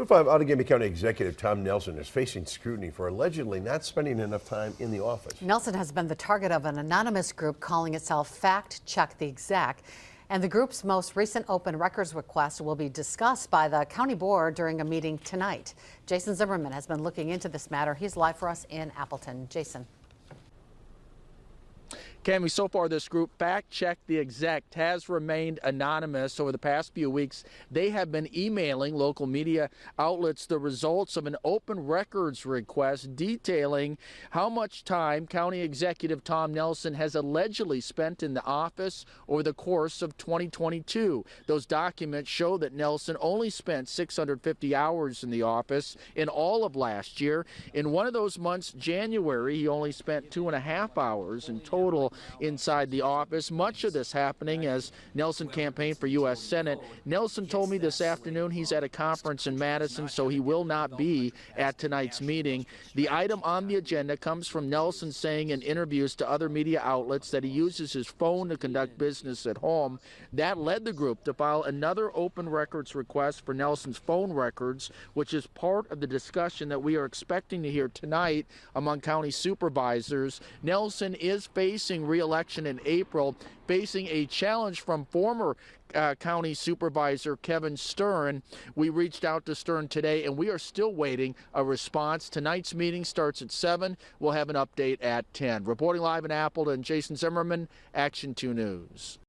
Group 5 Outagamie County Executive Tom Nelson is facing scrutiny for allegedly not spending enough time in the office. Nelson has been the target of an anonymous group calling itself Fact Check the Exec. And the group's most recent open records request will be discussed by the county board during a meeting tonight. Jason Zimmerman has been looking into this matter. He's live for us in Appleton. Jason. Cami, so far this group, Fact Check the Exec, has remained anonymous. Over the past few weeks, they have been emailing local media outlets the results of an open records request detailing how much time County Executive Tom Nelson has allegedly spent in the office over the course of 2022. Those documents show that Nelson only spent 650 hours in the office in all of last year. In one of those months, January, he only spent 2.5 hours in total inside the office. Much of this happening as Nelson campaigned for U.S. Senate. Nelson told me this afternoon he's at a conference in Madison, so he will not be at tonight's meeting. The item on the agenda comes from Nelson saying in interviews to other media outlets that he uses his phone to conduct business at home. That led the group to file another open records request for Nelson's phone records, which is part of the discussion that we are expecting to hear tonight among county supervisors. Nelson is facing re-election in April, facing a challenge from former county supervisor Kevin Stern. We reached out to Stern today, and we are still waiting a response. Tonight's meeting starts at 7. We'll have an update at 10. Reporting live in Appleton, Jason Zimmerman, Action 2 News.